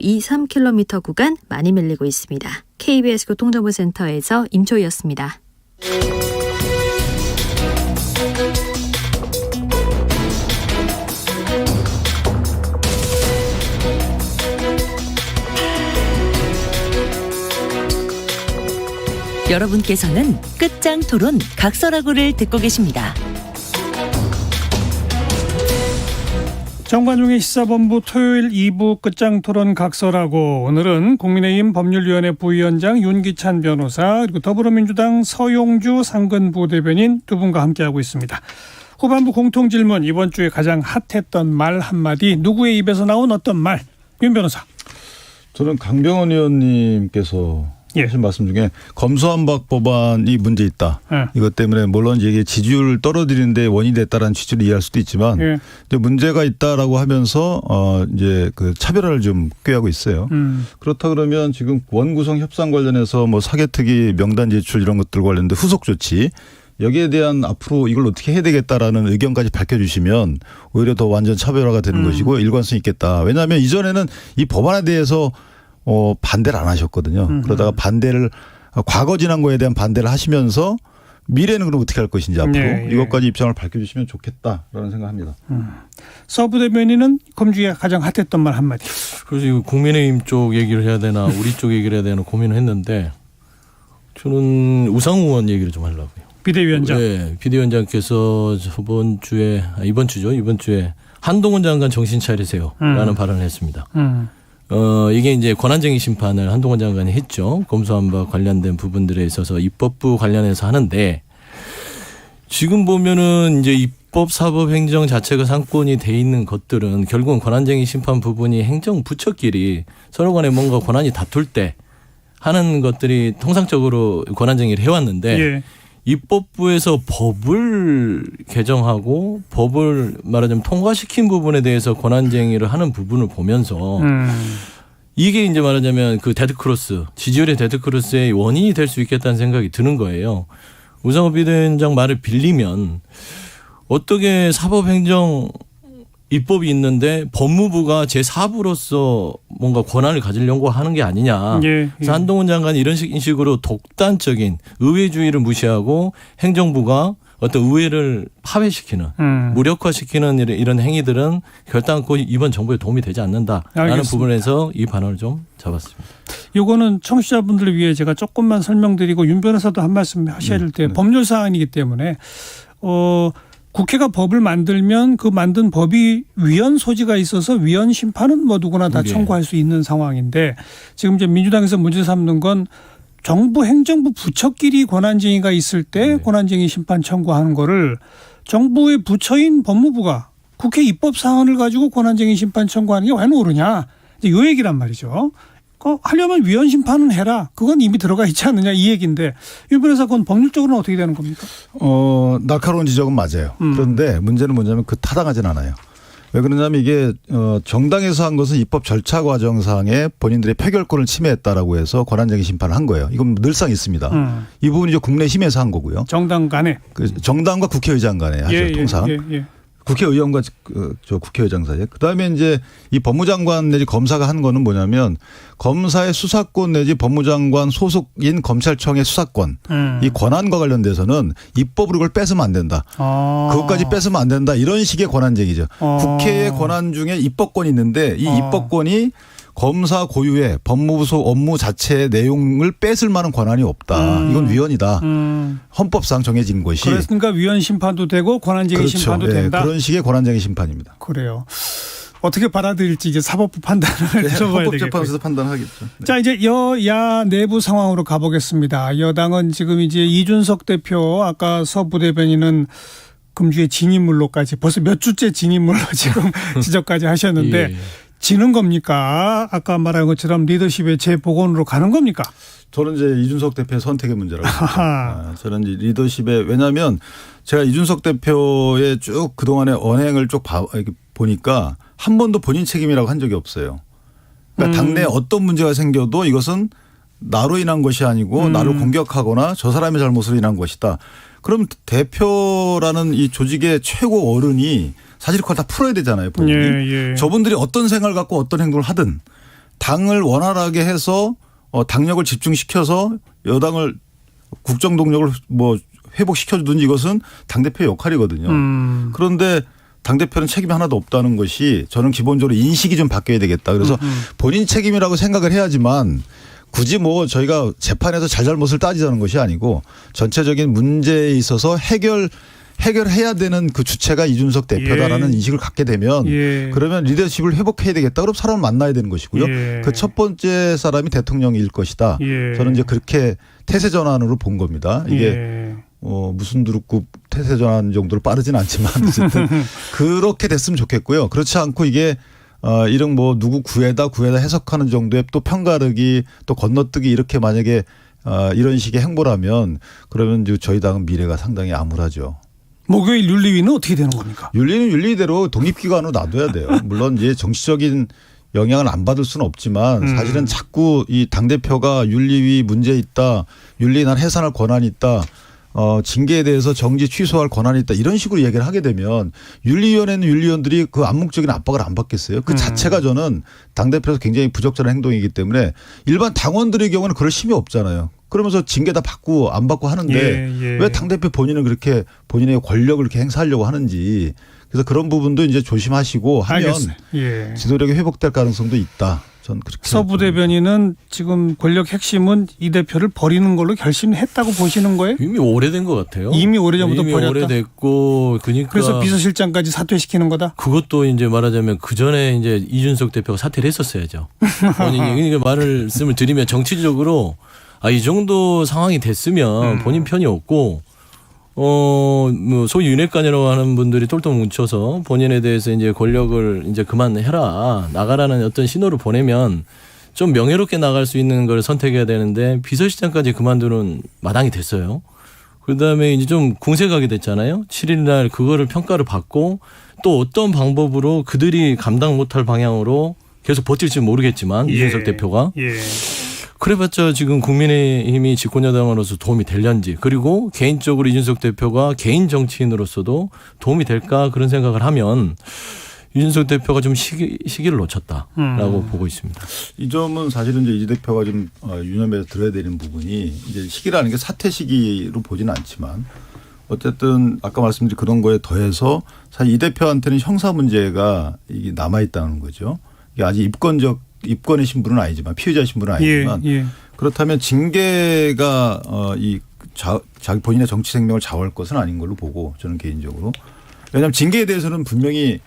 3km 구간 많이 밀리고 있습니다. KBS 교통정보센터에서 임초희였습니다. 여러분께서는 끝장 토론 각설하고를 듣고 계십니다. 정관용의 시사본부 토요일 2부 끝장 토론 각설하고, 오늘은 국민의힘 법률위원회 부위원장 윤기찬 변호사, 그리고 더불어민주당 서용주 상근부대변인 두 분과 함께하고 있습니다. 후반부 공통질문, 이번 주에 가장 핫했던 말 한마디, 누구의 입에서 나온 어떤 말? 윤 변호사. 저는 강병원 의원님께서 하신 말씀 중에 검수완박 법안이 문제 있다. 이것 때문에 물론 이게 지지율을 떨어뜨리는데 원인이 됐다라는 취지를 이해할 수도 있지만 이제 문제가 있다라고 하면서 이제 그 차별화를 좀 꾀하고 있어요. 그렇다 그러면 지금 원구성 협상 관련해서 뭐 사개특위 명단 제출 이런 것들 관련된 후속 조치, 여기에 대한 앞으로 이걸 어떻게 해야 되겠다라는 의견까지 밝혀주시면 오히려 더 완전 차별화가 되는 것이고 일관성 있겠다. 왜냐하면 이전에는 이 법안에 대해서 반대를 안 하셨거든요. 그러다가 반대를, 과거 지난 거에 대한 반대를 하시면서 미래는 그럼 어떻게 할 것인지 앞으로 이것까지 입장을 밝혀주시면 좋겠다라는 생각합니다. 서 부대변인은 검주에 가장 핫했던 말 한마디. 그래서 국민의힘 쪽 얘기를 해야 되나 우리 쪽 얘기를 해야 되나 고민을 했는데 저는 우상호 의원 얘기를 좀 하려고요. 비대위원장. 네, 비대위원장께서 이번 주에 한동훈 장관 정신 차리세요라는 발언을 했습니다. 이게 이제 권한쟁의 심판을 한동훈 장관이 했죠. 검수완박 관련된 부분들에 있어서 입법부 관련해서 하는데, 지금 보면은 이제 입법, 사법, 행정 자체가 상권이 돼 있는 것들은 결국은 권한쟁의 심판 부분이 행정부처끼리 서로 간에 뭔가 권한이 다툴 때 하는 것들이 통상적으로 권한쟁의를 해왔는데, 입법부에서 법을 개정하고 법을 말하자면 통과시킨 부분에 대해서 권한쟁의를 하는 부분을 보면서 이게 이제 말하자면 그 데드크로스, 지지율의 데드크로스의 원인이 될 수 있겠다는 생각이 드는 거예요. 우상호 비대위원장 말을 빌리면 어떻게 사법행정 입법이 있는데 법무부가 제4부로서 뭔가 권한을 가지려고 하는 게 아니냐. 그래서 한동훈 장관이 이런 식으로 독단적인 의회주의를 무시하고 행정부가 어떤 의회를 파괴시키는 무력화시키는 이런 행위들은 결단코 이번 정부에 도움이 되지 않는다라는 알겠습니다. 부분에서 이 반응을 좀 잡았습니다. 이거는 청취자분들을 위해 제가 조금만 설명드리고 윤 변호사도 한 말씀 하셔야 될 때 법률 사안이기 때문에 국회가 법을 만들면 그 만든 법이 위헌 소지가 있어서 위헌 심판은 뭐 누구나 다 청구할 수 있는 상황인데, 지금 이제 민주당에서 문제 삼는 건 정부 행정부 부처끼리 권한쟁의가 있을 때 권한쟁의 심판 청구하는 거를 정부의 부처인 법무부가 국회 입법 사안을 가지고 권한쟁의 심판 청구하는 게 왜 옳으냐, 이제 이 얘기란 말이죠. 하려면 위헌 심판은 해라. 그건 이미 들어가 있지 않느냐, 이 얘기인데, 윤 변호사, 그건 법률적으로는 어떻게 되는 겁니까? 날카로운 지적은 맞아요. 그런데 문제는 뭐냐면 타당하진 않아요. 왜 그러냐면 이게 정당에서 한 것은 입법 절차 과정상에 본인들의 표결권을 침해했다라고 해서 권한쟁의 심판을 한 거예요. 이건 늘상 있습니다. 이 부분이 국내심에서 한 거고요. 정당 간에. 정당과 국회의장 간에 하죠, 통상. 국회의원과 저 국회의장 사이에. 그다음에 이제 이 법무장관 내지 검사가 한 거는 뭐냐면 검사의 수사권 내지 법무장관 소속인 검찰청의 수사권, 이 권한과 관련돼서는 입법으로 그걸 뺏으면 안 된다. 그것까지 뺏으면 안 된다. 이런 식의 권한쟁의죠. 국회의 권한 중에 입법권이 있는데 이 입법권이 검사 고유의 법무부소 업무 자체의 내용을 뺏을 만한 권한이 없다. 이건 위헌이다. 헌법상 정해진 것이. 그러니까 위헌 심판도 되고 권한쟁의 심판도 된다. 그런 식의 권한쟁의 심판입니다. 그래요. 어떻게 받아들일지 이제 사법부 판단을 들어봐야 되겠고요. 헌법재판소에서 판단하겠죠. 자, 이제 여야 내부 상황으로 가보겠습니다. 여당은 지금 이제 이준석 대표, 아까 서 부대변인은 금주의 진인물로까지 벌써 몇 주째 진인물로 지금 지적까지 하셨는데 지는 겁니까? 아까 말한 것처럼 리더십의 재복원으로 가는 겁니까? 저는 이제 이준석 대표의 선택의 문제라고 생각합니다. 저는 이제 리더십에, 왜냐하면 제가 이준석 대표의 쭉 그동안의 언행을 쭉 보니까 한 번도 본인 책임이라고 한 적이 없어요. 그러니까 당내에 어떤 문제가 생겨도 이것은 나로 인한 것이 아니고 나를 공격하거나 저 사람의 잘못으로 인한 것이다. 그럼 대표라는 이 조직의 최고 어른이 사실 그걸 다 풀어야 되잖아요. 본인이. 저분들이 어떤 생각을 갖고 어떤 행동을 하든 당을 원활하게 해서 당력을 집중시켜서 여당을 국정 동력을 뭐 회복시켜주든지 이것은 당대표의 역할이거든요. 그런데 당대표는 책임이 하나도 없다는 것이 저는 기본적으로 인식이 좀 바뀌어야 되겠다. 그래서 본인 책임이라고 생각을 해야지만 굳이 뭐 저희가 재판에서 잘잘못을 따지자는 것이 아니고 전체적인 문제에 있어서 해결해야 되는 그 주체가 이준석 대표다라는 인식을 갖게 되면 그러면 리더십을 회복해야 되겠다. 그럼 사람을 만나야 되는 것이고요. 그 첫 번째 사람이 대통령일 것이다. 저는 이제 그렇게 태세 전환으로 본 겁니다. 이게 무슨 두루국 태세 전환 정도로 빠르진 않지만 어쨌든 그렇게 됐으면 좋겠고요. 그렇지 않고 이게 이런 뭐 누구 구애다 해석하는 정도의 또 편가르기 또 건너뛰기 이렇게 만약에 이런 식의 행보라면 그러면 저희 당은 미래가 상당히 암울하죠. 목요일 윤리위는 어떻게 되는 겁니까? 윤리는 윤리대로 독립기관으로 놔둬야 돼요. 물론 이제 정치적인 영향을 안 받을 수는 없지만 사실은 자꾸 이 당대표가 윤리위 문제 있다. 윤리 난 해산할 권한이 있다. 징계에 대해서 정지 취소할 권한이 있다. 이런 식으로 얘기를 하게 되면 윤리위원회는 윤리위원들이 그 암묵적인 압박을 안 받겠어요. 그 자체가 저는 당대표에서 굉장히 부적절한 행동이기 때문에 일반 당원들의 경우는 그럴 힘이 없잖아요. 그러면서 징계 다 받고 안 받고 하는데 왜 당대표 본인은 그렇게 본인의 권력을 이렇게 행사하려고 하는지 그래서 그런 부분도 이제 조심하시고 하면 지도력이 회복될 가능성도 있다. 전 그렇게 서부 대변인은 지금 권력 핵심은 이 대표를 버리는 걸로 결심했다고 보시는 거예요? 이미 오래된 것 같아요. 이미 오래전부터 이미 버렸다. 오래됐고 그러니까 그래서 비서실장까지 사퇴시키는 거다. 그것도 이제 말하자면 그 전에 이제 이준석 대표가 사퇴를 했었어야죠. 본인이 그러니까 말씀을 드리면 정치적으로 이 정도 상황이 됐으면 본인 편이 없고 뭐 소위 윤핵관이라고 하는 분들이 똘똘 뭉쳐서 본인에 대해서 이제 권력을 이제 그만해라 나가라는 어떤 신호를 보내면 좀 명예롭게 나갈 수 있는 걸 선택해야 되는데 비서실장까지 그만두는 마당이 됐어요. 그다음에 이제 좀 궁색하게 됐잖아요. 7일 날 그거를 평가를 받고 또 어떤 방법으로 그들이 감당 못할 방향으로 계속 버틸지 모르겠지만 이준석 대표가 그래봤자 지금 국민의힘이 집권여당으로서 도움이 될런지 그리고 개인적으로 이준석 대표가 개인 정치인으로서도 도움이 될까 그런 생각을 하면 이준석 대표가 좀 시기를 놓쳤다라고 보고 있습니다. 이 점은 사실은 이제 이 대표가 좀 유념해서 들어야 되는 부분이 이제 시기라는 게 사퇴 시기로 보지는 않지만 어쨌든 아까 말씀드린 그런 거에 더해서 사실 이 대표한테는 형사 문제가 이게 남아 있다는 거죠. 이게 아직 입건의 신분은 아니지만 피의자 신분은 아니지만 그렇다면 징계가 자기 본인의 정치 생명을 좌우할 것은 아닌 걸로 보고 저는 개인적으로 왜냐하면 징계에 대해서는 분명히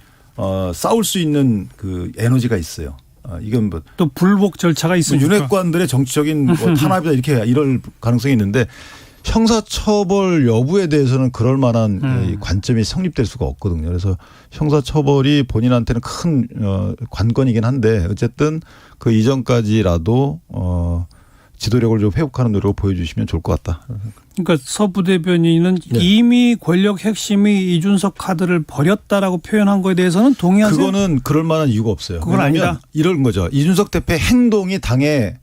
싸울 수 있는 그 에너지가 있어요. 이건 뭐 또 불복 절차가 있으니까 윤핵관들의 정치적인 탄압이다 이렇게 이럴 가능성이 있는데 형사처벌 여부에 대해서는 그럴 만한 관점이 성립될 수가 없거든요. 그래서 형사처벌이 본인한테는 큰 관건이긴 한데 어쨌든 그 이전까지라도 지도력을 좀 회복하는 노력을 보여주시면 좋을 것 같다. 그러니까 서부 대변인은 이미 권력 핵심이 이준석 카드를 버렸다라고 표현한 거에 대해서는 동의하세요? 그거는 그럴 만한 이유가 없어요. 그건 아니다. 이런 거죠. 이준석 대표의 행동이 당에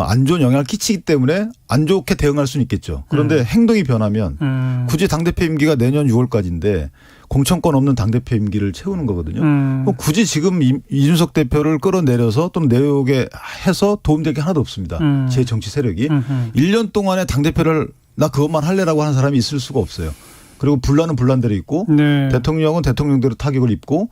안 좋은 영향을 끼치기 때문에 안 좋게 대응할 수는 있겠죠. 그런데 행동이 변하면 굳이 당대표 임기가 내년 6월까지인데 공천권 없는 당대표 임기를 채우는 거거든요. 굳이 지금 이준석 대표를 끌어내려서 또는 내오게 해서 도움될 게 하나도 없습니다. 제 정치 세력이. 1년 동안에 당대표를 나 그것만 할래라고 하는 사람이 있을 수가 없어요. 그리고 분란은 분란대로 있고 대통령은 대통령대로 타격을 입고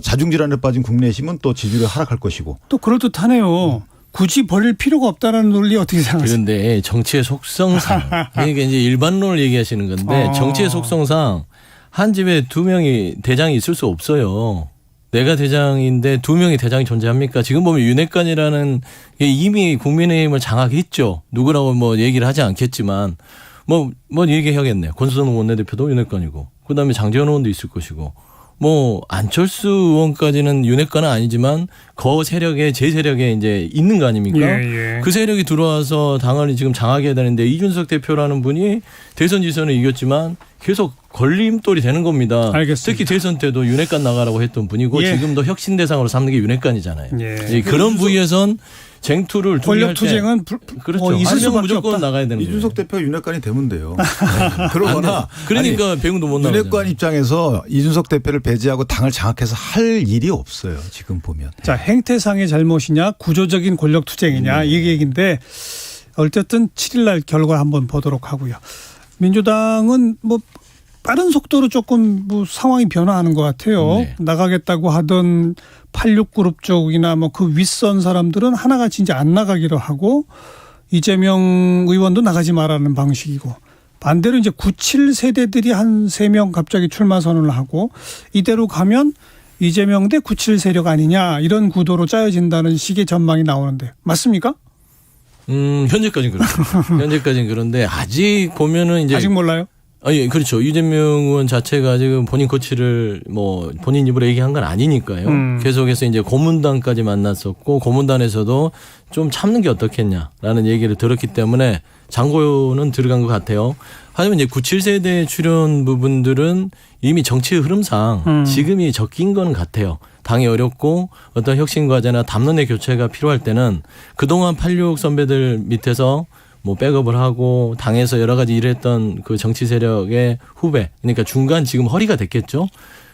자중질환에 빠진 국내심은 또 지지율이 하락할 것이고. 또 그럴듯하네요. 굳이 버릴 필요가 없다라는 논리 어떻게 생각하세요? 그런데 정치의 속성상 그러니까 이제 일반론을 얘기하시는 건데 정치의 속성상 한 집에 두 명이 대장이 있을 수 없어요. 내가 대장인데 두 명이 대장이 존재합니까? 지금 보면 윤핵관이라는 게 이미 국민의힘을 장악했죠. 누구라고 뭐 얘기를 하지 않겠지만 뭐 얘기해야겠네요. 권수선 원내대표도 윤핵관이고 그다음에 장제원 의원도 있을 것이고 뭐 안철수 의원까지는 윤핵관은 아니지만 그 세력에 제 세력에 이제 있는 거 아닙니까? 그 세력이 들어와서 당을 지금 장악해야 되는데 이준석 대표라는 분이 대선 지선을 이겼지만 계속 걸림돌이 되는 겁니다. 알겠습니다. 특히 대선 때도 윤핵관 나가라고 했던 분이고 지금도 혁신 대상으로 삼는 게 윤핵관이잖아요. 그런 부위에선 쟁투를 권력 투쟁은 그렇죠. 있을 한 명은 수밖에 무조건 없다. 나가야 되는 거예요. 이준석 대표가 윤핵관이 되면 돼요. 그러거나 그러니까 배웅도 못 나가요. 윤핵관 입장에서 이준석 대표를 배제하고 당을 장악해서 할 일이 없어요. 지금 보면. 자, 행태상의 잘못이냐 구조적인 권력 투쟁이냐 이 얘기인데 어쨌든 7일 날 결과 한번 보도록 하고요. 민주당은 뭐 빠른 속도로 조금 뭐 상황이 변화하는 것 같아요. 네. 나가겠다고 하던 86그룹 쪽이나 뭐 그 윗선 사람들은 하나같이 이제 안 나가기로 하고 이재명 의원도 나가지 말라는 방식이고 반대로 이제 97 세대들이 한 3명 갑자기 출마 선언을 하고 이대로 가면 이재명 대 97 세력 아니냐 이런 구도로 짜여진다는 식의 전망이 나오는데 맞습니까? 현재까지는 그렇죠. 현재까지는 그런데 아직 보면은 이제 아직 몰라요. 예, 그렇죠. 이재명 의원 자체가 지금 본인 거취를 뭐 본인 입으로 얘기한 건 아니니까요. 계속해서 이제 고문단까지 만났었고 고문단에서도 좀 참는 게 어떻겠냐라는 얘기를 들었기 때문에 장고는 들어간 것 같아요. 하지만 이제 97세대 출연 부분들은 이미 정치의 흐름상 지금이 적긴 건 같아요. 당이 어렵고 어떤 혁신 과제나 담론의 교체가 필요할 때는 그동안 86 선배들 밑에서 뭐 백업을 하고 당에서 여러 가지 일했던 그 정치 세력의 후배, 그러니까 중간 지금 허리가 됐겠죠.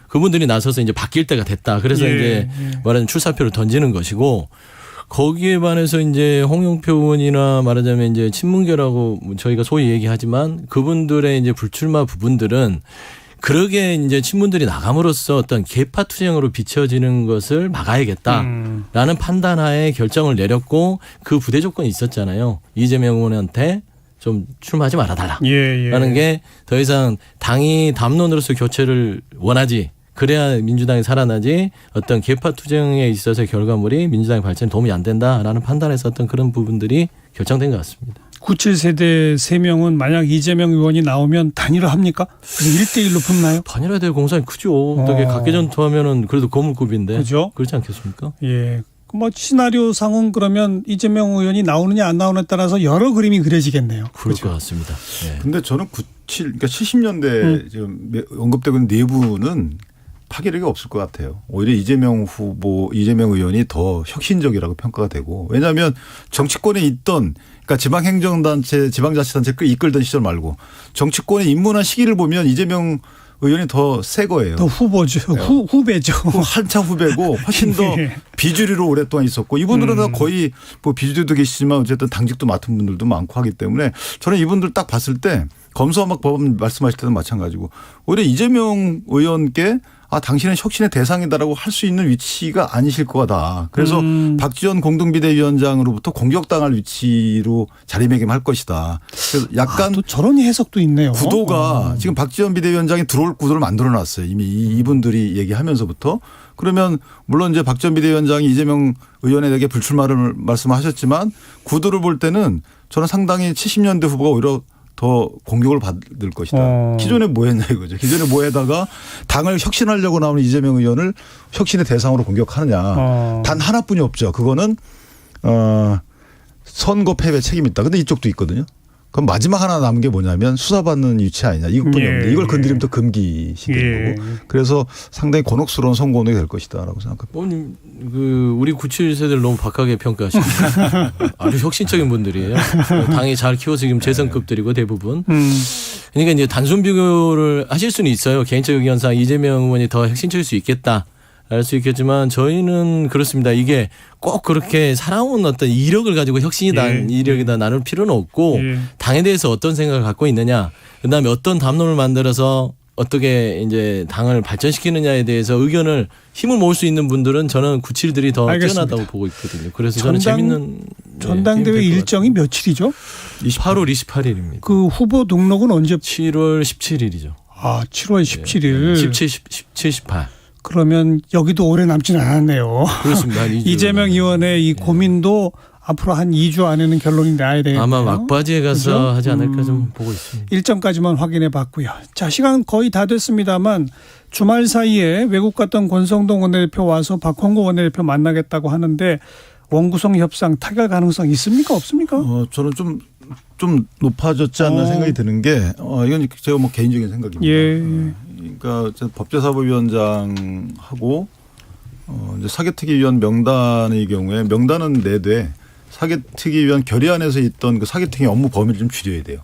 그분들이 나서서 이제 바뀔 때가 됐다. 그래서 이제 말하자면 출사표를 던지는 것이고 거기에 반해서 이제 홍영표 의원이나 말하자면 이제 친문계라고 저희가 소위 얘기하지만 그분들의 이제 불출마 부분들은 그러게 이제 친문들이 나감으로써 어떤 계파 투쟁으로 비춰지는 것을 막아야겠다라는 판단하에 결정을 내렸고 그 부대 조건이 있었잖아요. 이재명 의원한테 좀 출마하지 말아달라라는 게 더 이상 당이 담론으로서 교체를 원하지 그래야 민주당이 살아나지 어떤 계파 투쟁에 있어서의 결과물이 민주당의 발전에 도움이 안 된다라는 판단에서 어떤 그런 부분들이 결정된 것 같습니다. 97세대 3명은 만약 이재명 의원이 나오면 단일화 합니까? 1대1로 붙나요? 단일화될 공산이 크죠. 어떻게 각계 전투하면은 그래도 거물급인데. 그죠? 그렇지 않겠습니까? 예. 뭐 시나리오 상은 그러면 이재명 의원이 나오느냐 안 나오느냐에 따라서 여러 그림이 그려지겠네요. 그럴 그렇죠? 것 같습니다. 예. 근데 저는 97, 그러니까 70년대 지금 언급되고 있는 내부는 파괴력이 없을 것 같아요. 오히려 이재명 의원이 더 혁신적이라고 평가가 되고 왜냐하면 정치권에 있던 그러니까 지방행정단체, 지방자치단체 이끌던 시절 말고 정치권에 입문한 시기를 보면 이재명 의원이 더 새 거예요. 더 후보죠. 후배죠. 한참 후배고 훨씬 더 비주류로 오랫동안 있었고 이분들은 다 거의 뭐 비주류도 계시지만 어쨌든 당직도 맡은 분들도 많고 하기 때문에 저는 이분들 딱 봤을 때 검수완박 법안 말씀하실 때도 마찬가지고 오히려 이재명 의원께 당신은 혁신의 대상이다라고 할 수 있는 위치가 아니실 거다. 그래서 박지원 공동비대위원장으로부터 공격당할 위치로 자리매김할 것이다. 그래서 약간 또 저런 해석도 있네요. 구도가 지금 박지원 비대위원장이 들어올 구도를 만들어놨어요. 이미 이분들이 얘기하면서부터. 그러면 물론 이제 박지원 비대위원장이 이재명 의원에게 불출마를 말씀하셨지만 구도를 볼 때는 저는 상당히 70년대 후보가 오히려 더 공격을 받을 것이다. 기존에 뭐 했냐 이거죠. 기존에 뭐 해다가 당을 혁신하려고 나오는 이재명 의원을 혁신의 대상으로 공격하느냐. 단 하나뿐이 없죠. 그거는 선거 패배 책임이 있다. 근데 이쪽도 있거든요. 그럼 마지막 하나 남은 게 뭐냐면 수사받는 위치 아니냐. 이것뿐이 없는데 이걸 건드리면 또 금기시킨 거고. 그래서 상당히 곤혹스러운 선거운동이 될 것이다라고 생각합니다. 우리 97세대를 너무 박하게 평가하십니다. 아주 혁신적인 분들이에요. 당이 잘 키워서 지금 재선급들이고 대부분. 그러니까 이제 단순 비교를 하실 수는 있어요. 개인적 의견상 이재명 의원이 더 혁신적일 수 있겠다. 알 수 있겠지만 저희는 그렇습니다. 이게 꼭 그렇게 살아온 어떤 이력을 가지고 혁신이다 이력이다 나눌 필요는 없고 당에 대해서 어떤 생각을 갖고 있느냐, 그다음에 어떤 담론을 만들어서 어떻게 이제 당을 발전시키느냐에 대해서 의견을 힘을 모을 수 있는 분들은 저는 97들이 더 뛰어나다고 보고 있거든요. 그래서 저는 재밌는 전당대회 일정이 며칠이죠? 8월 28일입니다. 그 후보 등록은 언제? 7월 17일이죠. 7월 17일. 17, 18. 그러면 여기도 오래 남지는 않았네요. 그렇습니다. 이재명 의원의 이 고민도 앞으로 한 2주 안에는 결론이 나야 되겠네요. 아마 막바지에 가서 그죠? 하지 않을까 좀 보고 있습니다. 일정까지만 확인해 봤고요. 자, 시간 거의 다 됐습니다만 주말 사이에 외국 갔던 권성동 원내대표 와서 박홍구 원내대표 만나겠다고 하는데 원구성 협상 타결 가능성 있습니까? 없습니까? 저는 좀 높아졌지 않나 생각이 드는 게 이건 제가 뭐 개인적인 생각입니다. 그러니까 법제사법위원장하고 이제 사개특위위원 명단의 경우에 명단은 내되 사개특위 위원 결의안에서 있던 그 사개특위 업무 범위를 좀 줄여야 돼요.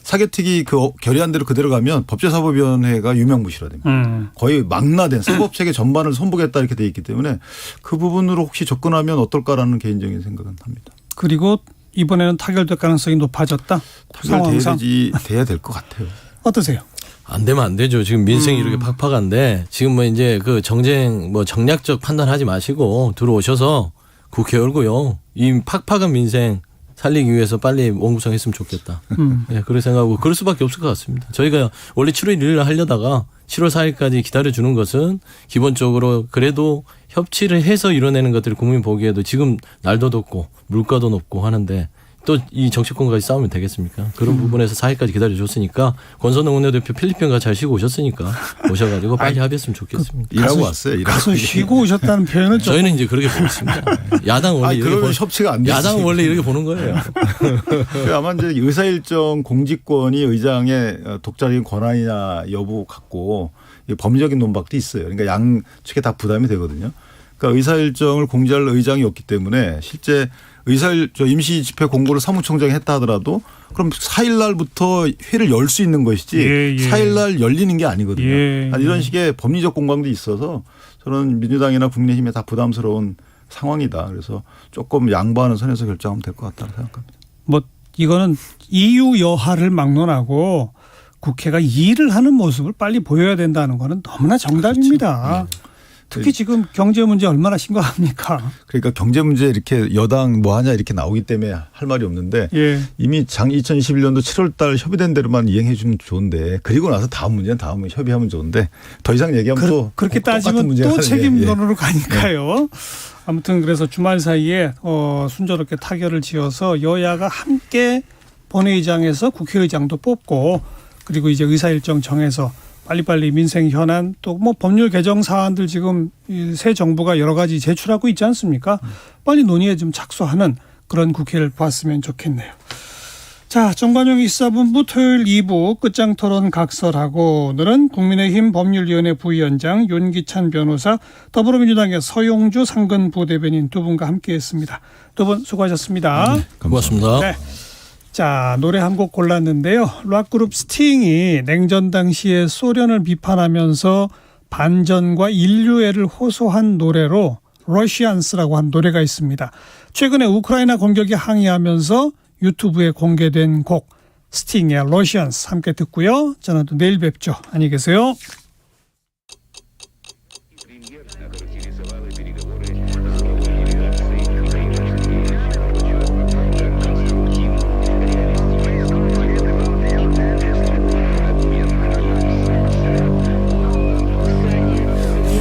사개특위 그 결의안대로 그대로 가면 법제사법위원회가 유명무실화됩니다. 거의 망라된 사법체계 전반을 손보겠다 이렇게 돼 있기 때문에 그 부분으로 혹시 접근하면 어떨까라는 개인적인 생각은 합니다. 그리고 이번에는 타결될 가능성이 높아졌다. 돼야 될 것 같아요. 어떠세요? 안 되면 안 되죠. 지금 민생이 이렇게 팍팍한데 지금 뭐 이제 그 정쟁 뭐 정략적 판단하지 마시고 들어오셔서 국회 열고요. 이 팍팍한 민생 살리기 위해서 빨리 원구성했으면 좋겠다. 네, 그렇게 생각하고 그럴 수밖에 없을 것 같습니다. 저희가 원래 7월 1일 하려다가 7월 4일까지 기다려주는 것은 기본적으로 그래도 협치를 해서 이뤄내는 것들이 국민 보기에도 지금 날도 덥고 물가도 높고 하는데 또 이 정치권까지 싸우면 되겠습니까? 그런 부분에서 4일까지 기다려줬으니까 권선동 원내대표 필리핀 가 잘 쉬고 오셨으니까 오셔가지고 빨리 합의했으면 좋겠습니다. 일하고 왔어요. 가서 쉬고 오셨다는 표현을 저희는 이제 그렇게 보고 있습니다. 야당 원래 이렇게 보는 협치가 안 야당 원래 이렇게 보는 거예요. 아마 이제 의사일정 공직권이 의장의 독자적인 권한이냐 여부 갖고 법리적인 논박도 있어요. 그러니까 양측에 다 부담이 되거든요. 그러니까 의사일정을 공지할 의장이 없기 때문에 실제 임시 집회 공고를 사무총장이 했다 하더라도 그럼 4일 날부터 회를 열 수 있는 것이지 4일 날 열리는 게 아니거든요. 이런 식의 법리적 공방도 있어서 저는 민주당이나 국민의힘에 다 부담스러운 상황이다. 그래서 조금 양보하는 선에서 결정하면 될 것 같다고 생각합니다. 뭐 이거는 이유 여하를 막론하고 국회가 일을 하는 모습을 빨리 보여야 된다는 거는 너무나 정답입니다. 그렇죠. 특히 지금 경제 문제 얼마나 심각합니까? 그러니까 경제 문제 이렇게 여당 뭐 하냐 이렇게 나오기 때문에 할 말이 없는데 이미 2021년도 7월 달 협의된 대로만 이행해 주면 좋은데 그리고 나서 다음 문제는 다음에 협의하면 좋은데 더 이상 얘기하면 또 그렇게 따지면 또 책임론으로 가니까요. 아무튼 그래서 주말 사이에 순조롭게 타결을 지어서 여야가 함께 본회의장에서 국회의장도 뽑고 그리고 이제 의사일정 정해서 빨리빨리 민생 현안 또 뭐 법률 개정 사안들 지금 새 정부가 여러 가지 제출하고 있지 않습니까? 빨리 논의에 좀 착수하는 그런 국회를 봤으면 좋겠네요. 자, 정관용 이사본부 토요일 2부 끝장 토론 각설하고 오늘은 국민의힘 법률위원회 부위원장 윤기찬 변호사 더불어민주당의 서용주 상근 부대변인 두 분과 함께했습니다. 두 분 수고하셨습니다. 고맙습니다. 네. 자, 노래 한 곡 골랐는데요. 락그룹 스팅이 냉전 당시에 소련을 비판하면서 반전과 인류애를 호소한 노래로 러시안스라고 한 노래가 있습니다. 최근에 우크라이나 공격에 항의하면서 유튜브에 공개된 곡 스팅의 러시안스 함께 듣고요. 저는 또 내일 뵙죠. 안녕히 계세요.